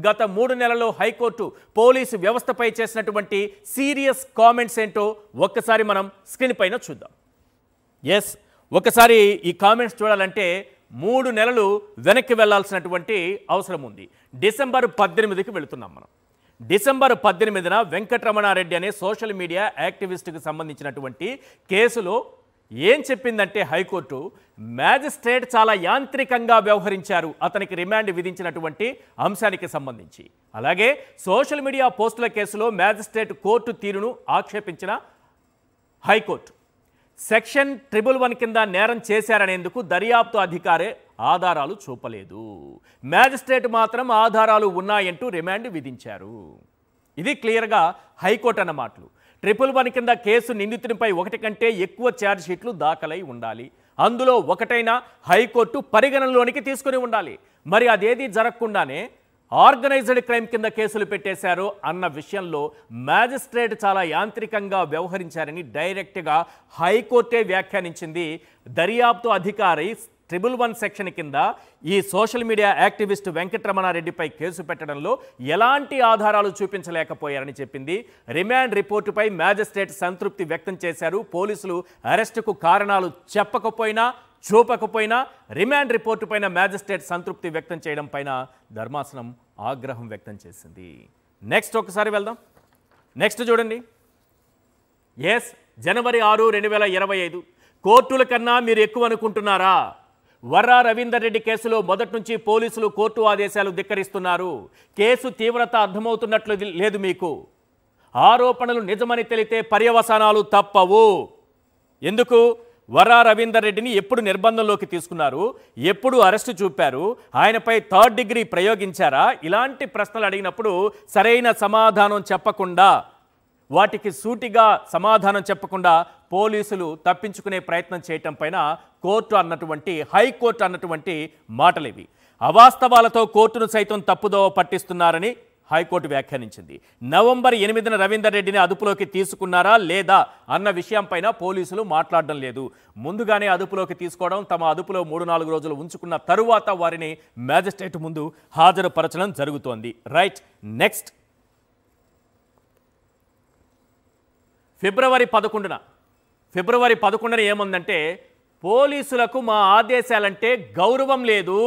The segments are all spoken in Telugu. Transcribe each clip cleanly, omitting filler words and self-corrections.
గత 3 నెలల్లో హైకోర్టు పోలీసు వ్యవస్థపై చేసినటువంటి సీరియస్ కామెంట్స్ ఏంటో ఒక్కసారి మనం స్క్రీన్ పైన చూద్దాం. ఎస్, ఒకసారి ఈ కామెంట్స్ చూడాలంటే 3 నెలలు వెనక్కి వెళ్లాల్సినటువంటి అవసరం ఉంది. డిసెంబర్ 18కి వెళుతున్నాం మనం. డిసెంబర్ 18న వెంకటరమణారెడ్డి అనే సోషల్ మీడియా యాక్టివిస్ట్కి సంబంధించినటువంటి కేసులో ఏం చెప్పిందంటే హైకోర్టు, మ్యాజిస్ట్రేట్ చాలా యాంత్రికంగా వ్యవహరించారు అతనికి రిమాండ్ విధించినటువంటి అంశానికి సంబంధించి. అలాగే సోషల్ మీడియా పోస్టుల కేసులో మ్యాజిస్ట్రేట్ కోర్టు తీరును ఆక్షేపించిన హైకోర్టు సెక్షన్ 111 కింద నేరం చేశారనేందుకు దర్యాప్తు అధికారే ఆధారాలు చూపలేదు, మ్యాజిస్ట్రేట్ మాత్రం ఆధారాలు ఉన్నాయంటూ రిమాండ్ విధించారు. ఇది క్లియర్గా హైకోర్టు అన్న మాటలు. 111 కింద కేసు నిందితునిపై 1 కంటే ఎక్కువ ఛార్జ్ షీట్లు దాఖలై ఉండాలి, అందులో ఒకటైనా హైకోర్టు పరిగణనలోనికి తీసుకుని ఉండాలి. మరి అదేది జరగకుండానే ఆర్గనైజ్డ్ క్రైమ్ కింద కేసులు పెట్టేశారు అన్న విషయంలో మ్యాజిస్ట్రేట్ చాలా యాంత్రికంగా వ్యవహరించారని డైరెక్ట్గా హైకోర్టే వ్యాఖ్యానించింది. దర్యాప్తు అధికారి 111 సెక్షన్ కింద ఈ సోషల్ మీడియా యాక్టివిస్ట్ వెంకటరమణారెడ్డిపై కేసు పెట్టడంలో ఎలాంటి ఆధారాలు చూపించలేకపోయారని చెప్పింది. రిమాండ్ రిపోర్టుపై మ్యాజిస్ట్రేట్ సంతృప్తి వ్యక్తం చేశారు. పోలీసులు అరెస్టుకు కారణాలు చెప్పకపోయినా చూపకపోయినా రిమాండ్ రిపోర్టు పైన మ్యాజిస్ట్రేట్ సంతృప్తి వ్యక్తం చేయడం పైన ధర్మాసనం ఆగ్రహం వ్యక్తం చేసింది. నెక్స్ట్ ఒకసారి వెళ్దాం. నెక్స్ట్ చూడండి. ఎస్, జనవరి 6, 2025. కోర్టుల కన్నా మీరు ఎక్కువ అనుకుంటున్నారా? వర్రా రవీందర్ రెడ్డి కేసులో మొదటి నుంచి పోలీసులు కోర్టు ఆదేశాలు ధిక్కరిస్తున్నారు. కేసు తీవ్రత అర్థమవుతున్నట్లు లేదు మీకు. ఆరోపణలు నిజమని తెలితే పర్యవసానాలు తప్పవు. ఎందుకు? వర్రా రవీందర్ రెడ్డిని ఎప్పుడు నిర్బంధంలోకి తీసుకున్నారు, ఎప్పుడు అరెస్టు చూపారు, ఆయనపై 3rd డిగ్రీ ప్రయోగించారా? ఇలాంటి ప్రశ్నలు అడిగినప్పుడు సరైన సమాధానం చెప్పకుండా, వాటికి సూటిగా సమాధానం చెప్పకుండా పోలీసులు తప్పించుకునే ప్రయత్నం చేయటం పైన కోర్టు అన్నటువంటి హైకోర్టు అన్నటువంటి మాటలేవి. అవాస్తవాలతో కోర్టును సైతం తప్పుదోవ పట్టిస్తున్నారని హైకోర్టు వ్యాఖ్యానించింది. నవంబర్ 8న రవీందర్ రెడ్డిని అదుపులోకి తీసుకున్నారా లేదా అన్న విషయంపైన పోలీసులు మాట్లాడడం లేదు. ముందుగానే అదుపులోకి తీసుకోవడం, తమ అదుపులో 3-4 రోజులు ఉంచుకున్న తరువాత వారిని మ్యాజిస్ట్రేట్ ముందు హాజరుపరచడం జరుగుతోంది. రైట్. నెక్స్ట్, ఫిబ్రవరి 11న ఏముందంటే, పోలీసులకు మా ఆదేశాలంటే గౌరవం లేదు,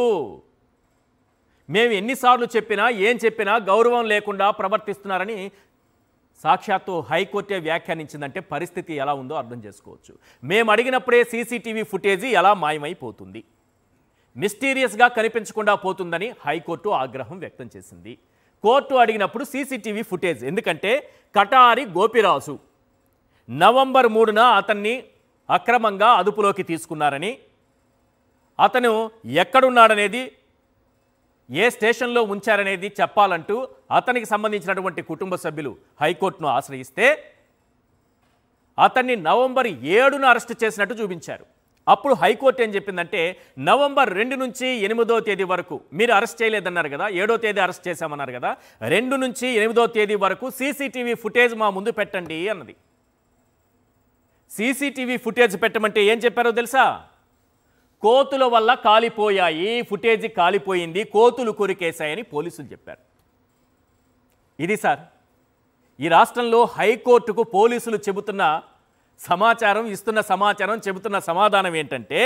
మేము ఎన్నిసార్లు చెప్పినా ఏం చెప్పినా గౌరవం లేకుండా ప్రవర్తిస్తున్నారని సాక్షాత్తు హైకోర్టే వ్యాఖ్యానించిందంటే పరిస్థితి ఎలా ఉందో అర్థం చేసుకోవచ్చు. మేము అడిగినప్పుడే సీసీటీవీ ఫుటేజీ ఎలా మాయమైపోతుంది, మిస్టీరియస్గా కనిపించకుండా పోతుందని హైకోర్టు ఆగ్రహం వ్యక్తం చేసింది. కోర్టు అడిగినప్పుడు సీసీటీవీ ఫుటేజ్, ఎందుకంటే కటారి గోపిరాజు నవంబర్ 3న అతన్ని అక్రమంగా అదుపులోకి తీసుకున్నారని, అతను ఎక్కడున్నాడనేది, ఏ స్టేషన్లో ఉంచారనేది చెప్పాలంటూ అతనికి సంబంధించినటువంటి కుటుంబ సభ్యులు హైకోర్టును ఆశ్రయిస్తే అతన్ని నవంబర్ 7న అరెస్ట్ చేసినట్టు చూపించారు. అప్పుడు హైకోర్టు ఏం చెప్పిందంటే, నవంబర్ 2 నుంచి 8వ తేదీ వరకు మీరు అరెస్ట్ చేయలేదన్నారు కదా, 7వ తేదీ అరెస్ట్ చేశామన్నారు కదా, 2 నుంచి 8వ తేదీ వరకు సీసీటీవీ ఫుటేజ్ మా ముందు పెట్టండి అన్నది. సీసీటీవీ ఫుటేజ్ పెట్టమంటే ఏం చెప్పారో తెలుసా? కోతుల వల్ల కాలిపోయాయి, ఫుటేజీ కాలిపోయింది, కోతులు కొరికేశాయని పోలీసులు చెప్పారు. ఇది సార్, ఈ రాష్ట్రంలో హైకోర్టుకు పోలీసులు చెబుతున్న సమాచారం, ఇస్తున్న సమాచారం, చెబుతున్న సమాధానం ఏంటంటే,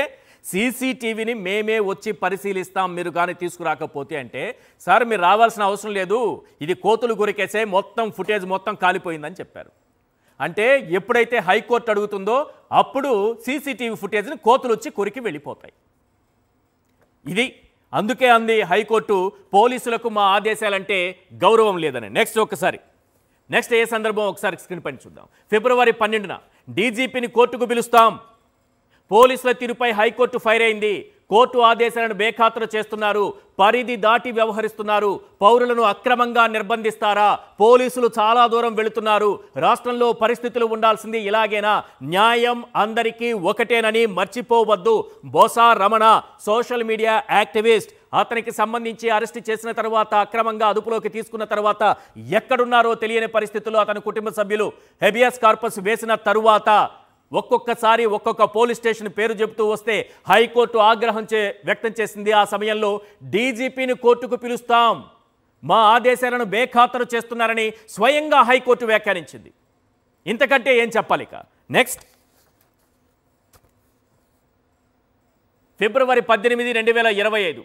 సీసీటీవీని మేమే వచ్చి పరిశీలిస్తాం మీరు కానీ తీసుకురాకపోతే. అంటే సార్ మీరు రావాల్సిన అవసరం లేదు, ఇది కోతులు కొరికేసే, మొత్తం ఫుటేజ్ మొత్తం కాలిపోయిందని చెప్పారు. అంటే ఎప్పుడైతే హైకోర్టు అడుగుతుందో అప్పుడు సీసీటీవీ ఫుటేజ్ని కోతులు వచ్చి కొరికి వెళ్ళిపోతాయి. ఇది అందుకే అంది హైకోర్టు, పోలీసులకు మా ఆదేశాలంటే గౌరవం లేదని. నెక్స్ట్ ఏ సందర్భం ఒకసారి స్క్రీన్ పైన చూద్దాం. ఫిబ్రవరి 12న డీజీపీని కోర్టుకు పిలుస్తాం, పోలీసుల తీరుపై హైకోర్టు ఫైర్ అయింది, కోర్టు ఆదేశాలను బేఖాతరు చేస్తున్నారు, పరిధి దాటి వ్యవహరిస్తున్నారు, పౌరులను అక్రమంగా నిర్బంధిస్తారా, పోలీసులు చాలా దూరం వెళుతున్నారు, రాష్ట్రంలో పరిస్థితులు ఉండాల్సింది ఇలాగేనా, న్యాయం అందరికీ ఒకటేనని మర్చిపోవద్దు. బోసా రమణ సోషల్ మీడియా యాక్టివిస్ట్, అతనికి సంబంధించి అరెస్ట్ చేసిన తర్వాత, అక్రమంగా అదుపులోకి తీసుకున్న తర్వాత ఎక్కడున్నారో తెలియని పరిస్థితుల్లో అతని కుటుంబ సభ్యులు హెబియస్ కార్పస్ వేసిన తరువాత ఒక్కొక్కసారి ఒక్కొక్క పోలీస్ స్టేషన్ పేరు చెబుతూ వస్తే హైకోర్టు ఆగ్రహం వ్యక్తం చేసింది. ఆ సమయంలో డీజీపీని కోర్టుకు పిలుస్తాం, మా ఆదేశాలను బేఖాతరు చేస్తున్నారని స్వయంగా హైకోర్టు వ్యాఖ్యానించింది. ఇంతకంటే ఏం చెప్పాలి? ఇక నెక్స్ట్ ఫిబ్రవరి 18, 2025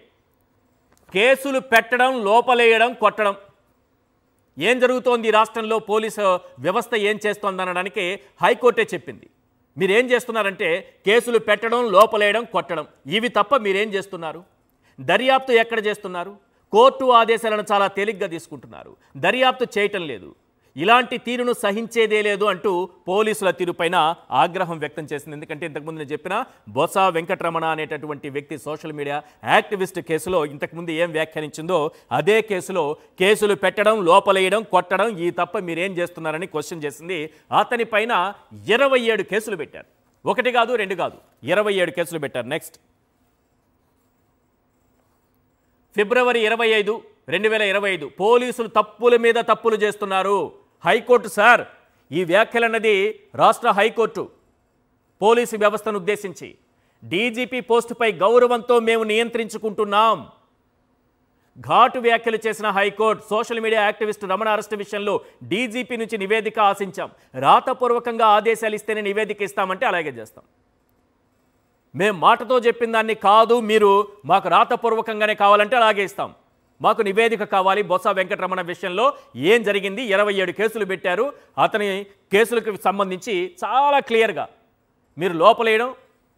కేసులు పెట్టడం, లోపలేయడం, కొట్టడం. ఏం జరుగుతోంది రాష్ట్రంలో, పోలీసు వ్యవస్థ ఏం చేస్తోందనడానికి హైకోర్టే చెప్పింది. మీరేం చేస్తున్నారంటే కేసులు పెట్టడం, లోపలేయడం, కొట్టడం, ఇవి తప్ప మీరేం చేస్తున్నారు? దర్యాప్తు ఎక్కడ చేస్తున్నారు? కోర్టు ఆదేశాలను చాలా తేలిగ్గా తీసుకుంటున్నారు, దర్యాప్తు చేయటం లేదు. ఇలాంటి తీరును సహించేదే లేదు అంటూ పోలీసుల తీరుపైన ఆగ్రహం వ్యక్తం చేసింది. ఎందుకంటే ఇంతకుముందు నేను చెప్పిన బొత్స వెంకటరమణ అనేటటువంటి వ్యక్తి సోషల్ మీడియా యాక్టివిస్ట్ కేసులో ఇంతకుముందు ఏం వ్యాఖ్యానించిందో అదే కేసులో కేసులు పెట్టడం, లోపలేయడం, కొట్టడం, ఈ తప్ప మీరేం చేస్తున్నారని క్వశ్చన్ చేసింది. అతని పైన 27 కేసులు పెట్టారు. 1 కాదు 2 కాదు, 27 కేసులు పెట్టారు. నెక్స్ట్ ఫిబ్రవరి 25, 2025 పోలీసులు తప్పుల మీద తప్పులు చేస్తున్నారు. హైకోర్టు సార్, ఈ వ్యాఖ్యలన్నది రాష్ట్ర హైకోర్టు పోలీసు వ్యవస్థను ఉద్దేశించి డీజీపీ పోస్టుపై గౌరవంతో మేము నియంత్రించుకుంటున్నాం ఘాటు వ్యాఖ్యలు చేసిన high court. Social media activist Ramana arrest విషయంలో డీజీపీ నుంచి నివేదిక ఆశించాం. రాతపూర్వకంగా ఆదేశాలు ఇస్తేనే నివేదిక ఇస్తామంటే అలాగే చేస్తాం. మేము మాటతో చెప్పిన దాన్ని కాదు, మీరు మాకు రాతపూర్వకంగానే కావాలంటే అలాగే ఇస్తాం. మాకు నివేదిక కావాలి. బొత్స వెంకటరమణ విషయంలో ఏం జరిగింది? 27 కేసులు పెట్టారు. అతని కేసులకు సంబంధించి చాలా క్లియర్గా మీరు లోపలేయడం,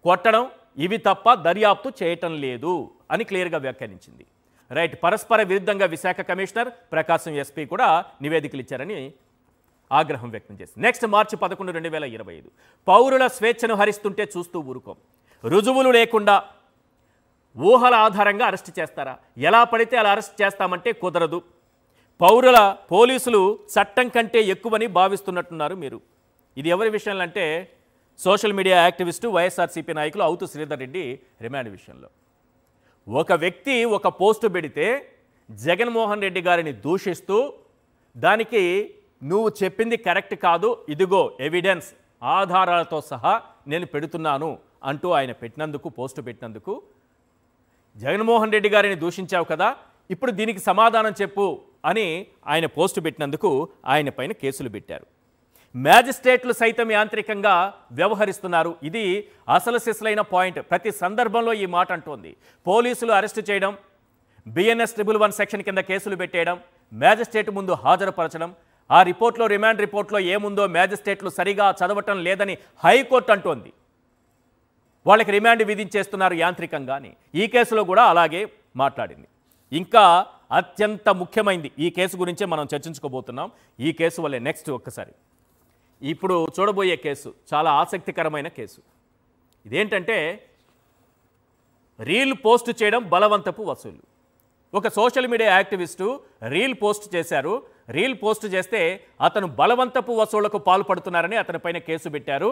కొట్టడం, ఇవి తప్ప దర్యాప్తు చేయటం లేదు అని క్లియర్గా వ్యాఖ్యానించింది. రైట్. పరస్పర విరుద్ధంగా విశాఖ కమిషనర్, ప్రకాశం ఎస్పీ కూడా నివేదికలు ఇచ్చారని ఆగ్రహం వ్యక్తం చేసింది. నెక్స్ట్ మార్చి 11, 2025 పౌరుల స్వేచ్ఛను హరిస్తుంటే చూస్తూ ఊరుకోం. రుజువులు లేకుండా ఊహల ఆధారంగా అరెస్ట్ చేస్తారా? ఎలా పడితే అలా అరెస్ట్ చేస్తామంటే కుదరదు. పోలీసులు చట్టం కంటే ఎక్కువని భావిస్తున్నట్టున్నారు మీరు. ఇది ఎవరి విషయంలో అంటే సోషల్ మీడియా యాక్టివిస్టు వైఎస్ఆర్సీపీ నాయకులు అవుతు శ్రీధర్ రెడ్డి రిమాండ్ విషయంలో. ఒక వ్యక్తి ఒక పోస్టు పెడితే జగన్మోహన్ రెడ్డి గారిని దూషిస్తూ దానికి నువ్వు చెప్పింది కరెక్ట్ కాదు, ఇదిగో ఎవిడెన్స్ ఆధారాలతో సహా నేను పెడుతున్నాను అంటూ ఆయన పెట్టినందుకు, పోస్టు పెట్టినందుకు, జగన్మోహన్ రెడ్డి గారిని దూషించావు కదా, ఇప్పుడు దీనికి సమాధానం చెప్పు అని ఆయన పోస్టు పెట్టినందుకు ఆయన పైన కేసులు పెట్టారు. మ్యాజిస్ట్రేట్లు సైతం యాంత్రికంగా వ్యవహరిస్తున్నారు. ఇది అసలు సిసలైన పాయింట్. ప్రతి సందర్భంలో ఈ మాట అంటోంది. పోలీసులు అరెస్టు చేయడం, బిఎన్ఎస్ 111 సెక్షన్ కింద కేసులు పెట్టేయడం, మ్యాజిస్ట్రేట్ ముందు హాజరుపరచడం, ఆ రిపోర్ట్లో, రిమాండ్ రిపోర్ట్లో ఏముందో మ్యాజిస్ట్రేట్లు సరిగా చదవటం లేదని హైకోర్టు అంటోంది. వాళ్ళకి రిమాండ్ విధించేస్తున్నారు యాంత్రికంగాని. ఈ కేసులో కూడా అలాగే మాట్లాడింది. ఇంకా అత్యంత ముఖ్యమైనది ఈ కేసు గురించే మనం చర్చించుకోబోతున్నాం. ఈ కేసు వల్లే నెక్స్ట్ ఒక్కసారి ఇప్పుడు చూడబోయే కేసు చాలా ఆసక్తికరమైన కేసు. ఇదేంటంటే రీల్ పోస్ట్ చేయడం, బలవంతపు వసూలు. ఒక social media activist reel post చేశారు. రీల్ పోస్ట్ చేస్తే అతను బలవంతపు వసూళ్లకు పాల్పడుతున్నారని అతనిపైన కేసు పెట్టారు.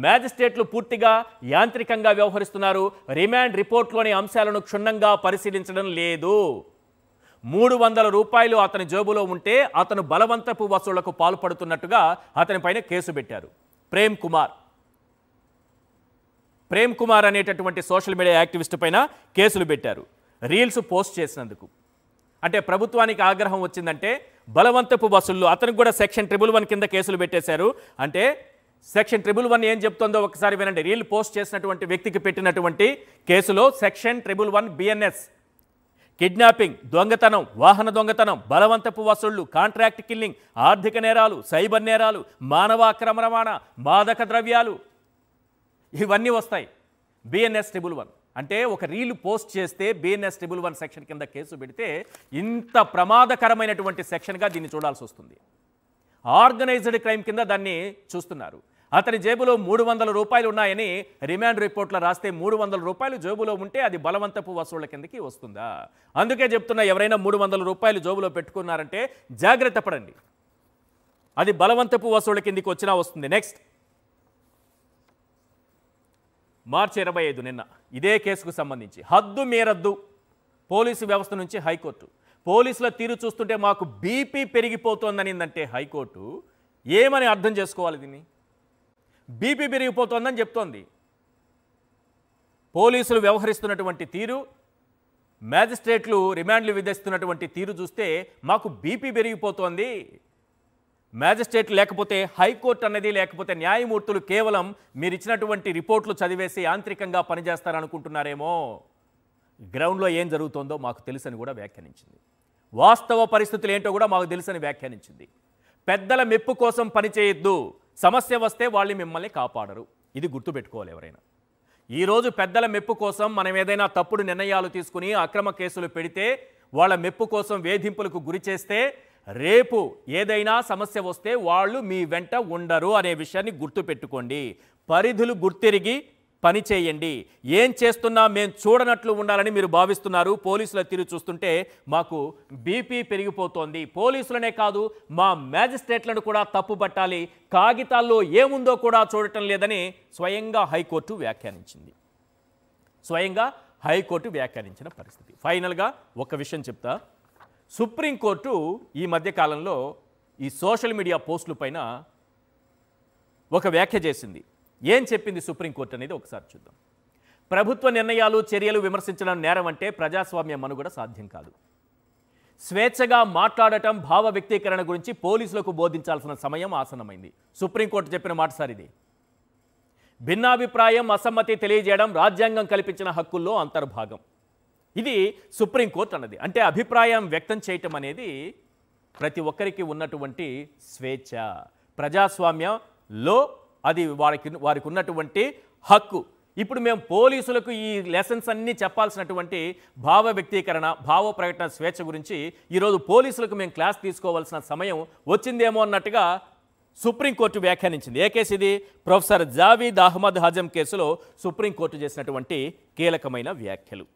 మ్యాజిస్ట్రేట్లు పూర్తిగా యాంత్రికంగా వ్యవహరిస్తున్నారు. రిమాండ్ రిపోర్ట్లోని అంశాలను క్షుణ్ణంగా పరిశీలించడం లేదు. 300 రూపాయలు అతని జేబులో ఉంటే అతను బలవంతపు వసూళ్లకు పాల్పడుతున్నట్టుగా అతనిపైన కేసు పెట్టారు. ప్రేమ్ కుమార్ అనేటటువంటి సోషల్ మీడియా యాక్టివిస్ట్ పైన కేసులు పెట్టారు రీల్స్ పోస్ట్ చేసినందుకు. అంటే ప్రభుత్వానికి ఆగ్రహం వచ్చిందంటే బలవంతపు వసూళ్లు, అతనికి కూడా సెక్షన్ 111 కింద కేసులు పెట్టేశారు. అంటే సెక్షన్ 111 ఏం చెప్తుందో ఒకసారి వినండి. రీల్ పోస్ట్ చేసినటువంటి వ్యక్తికి పెట్టినటువంటి కేసులో సెక్షన్ 111 బిఎన్ఎస్ కిడ్నాపింగ్, దొంగతనం, వాహన దొంగతనం, బలవంతపు వసూళ్లు, కాంట్రాక్ట్ కిల్లింగ్, ఆర్థిక నేరాలు, సైబర్ నేరాలు, మానవ అక్రమ రవాణా, మాదక ద్రవ్యాలు, ఇవన్నీ వస్తాయి బిఎన్ఎస్ 111. అంటే ఒక రీల్ పోస్ట్ చేస్తే బిఎన్ఎస్ 111 సెక్షన్ కింద కేసు పెడితే ఇంత ప్రమాదకరమైనటువంటి సెక్షన్గా దీన్ని చూడాల్సి వస్తుంది. ఆర్గనైజ్డ్ క్రైమ్ కింద దాన్ని చూస్తున్నారు. అతని జేబులో 300 రూపాయలు ఉన్నాయని రిమాండ్ రిపోర్ట్లో రాస్తే 300 రూపాయలు జేబులో ఉంటే అది బలవంతపు వసూళ్ల కిందకి వస్తుందా? అందుకే చెప్తున్నా, ఎవరైనా 300 రూపాయలు జేబులో పెట్టుకున్నారంటే జాగ్రత్త పడండి, అది బలవంతపు వసూళ్ల కిందకి వచ్చినా వస్తుంది. నెక్స్ట్ మార్చి 25 నిన్న ఇదే కేసుకు సంబంధించి హద్దు మీరద్దు పోలీసు వ్యవస్థ నుంచి హైకోర్టు. పోలీసుల తీరు చూస్తుంటే మాకు బీపీ పెరిగిపోతోందనిందంటే హైకోర్టు ఏమని అర్థం చేసుకోవాలి? దీన్ని బీపీ పెరిగిపోతోందని చెప్తోంది. పోలీసులు వ్యవహరిస్తున్నటువంటి తీరు, మ్యాజిస్ట్రేట్లు రిమాండ్లు విధిస్తున్నటువంటి తీరు చూస్తే మాకు బీపీ పెరిగిపోతోంది. మ్యాజిస్ట్రేట్లు లేకపోతే హైకోర్టు అన్నది లేకపోతే న్యాయమూర్తులు కేవలం మీరు ఇచ్చినటువంటి రిపోర్ట్లు చదివేసి యాంత్రికంగా పనిచేస్తారనుకుంటున్నారేమో. గ్రౌండ్లో ఏం జరుగుతోందో మాకు తెలుసని కూడా వ్యాఖ్యానించింది. వాస్తవ పరిస్థితులు ఏంటో కూడా మాకు తెలుసని వ్యాఖ్యానించింది. పెద్దల మెప్పు కోసం పనిచేయొద్దు, సమస్య వస్తే వాళ్ళు మిమ్మల్ని కాపాడరు. ఇది గుర్తుపెట్టుకోవాలి ఎవరైనా. ఈరోజు పెద్దల మెప్పు కోసం మనం ఏదైనా తప్పుడు నిర్ణయాలు తీసుకుని అక్రమ కేసులు పెడితే వాళ్ళ మెప్పు కోసం వేధింపులకు గురి చేస్తే రేపు ఏదైనా సమస్య వస్తే వాళ్ళు మీ వెంట ఉండరు అనే విషయాన్ని గుర్తుపెట్టుకోండి. పరిధులు గుర్తిరిగి పని చేయండి. ఏం చేస్తున్నా మేము చూడనట్లు ఉండాలని మీరు భావిస్తున్నారు. పోలీసుల తీరు చూస్తుంటే మాకు బీపీ పెరిగిపోతోంది. పోలీసులనే కాదు మా మ్యాజిస్ట్రేట్లను కూడా తప్పుపట్టాలి, కాగితాల్లో ఏముందో కూడా చూడటం లేదని స్వయంగా హైకోర్టు వ్యాఖ్యానించింది. స్వయంగా హైకోర్టు వ్యాఖ్యానించిన పరిస్థితి. ఫైనల్గా ఒక విషయం చెప్తా. సుప్రీంకోర్టు ఈ మధ్యకాలంలో ఈ సోషల్ మీడియా పోస్టుల పైన ఒక వ్యాఖ్య చేసింది. ఏం చెప్పింది సుప్రీంకోర్టు అనేది ఒకసారి చూద్దాం. ప్రభుత్వ నిర్ణయాలు చర్యలు విమర్శించడం నేరం అంటే ప్రజాస్వామ్య మనుగడ సాధ్యం కాదు. స్వేచ్ఛగా మాట్లాడటం భావ వ్యక్తీకరణ గురించి పోలీసులకు బోధించాల్సిన సమయం ఆసన్నమైంది. సుప్రీంకోర్టు చెప్పిన మాట సార్ ఇది. భిన్నాభిప్రాయం అసమ్మతి తెలియజేయడం రాజ్యాంగం కల్పించిన హక్కుల్లో అంతర్భాగం. ఇది సుప్రీంకోర్టు అన్నది. అంటే అభిప్రాయం వ్యక్తం చేయటం అనేది ప్రతి ఒక్కరికి ఉన్నటువంటి స్వేచ్ఛ, ప్రజాస్వామ్యంలో అది వారికి ఉన్నటువంటి హక్కు. ఇప్పుడు మేము పోలీసులకు ఈ లెసన్స్ అన్నీ చెప్పాల్సినటువంటి భావ వ్యక్తీకరణ, భావ ప్రకటన స్వేచ్ఛ గురించి ఈరోజు పోలీసులకు మేము క్లాస్ తీసుకోవాల్సిన సమయం వచ్చిందేమో అన్నట్టుగా సుప్రీంకోర్టు వ్యాఖ్యానించింది. ఏ కేసు ఇది? ప్రొఫెసర్ జావీద్ అహ్మద్ హజమ్ కేసులో సుప్రీంకోర్టు చేసినటువంటి కీలకమైన వ్యాఖ్యలు.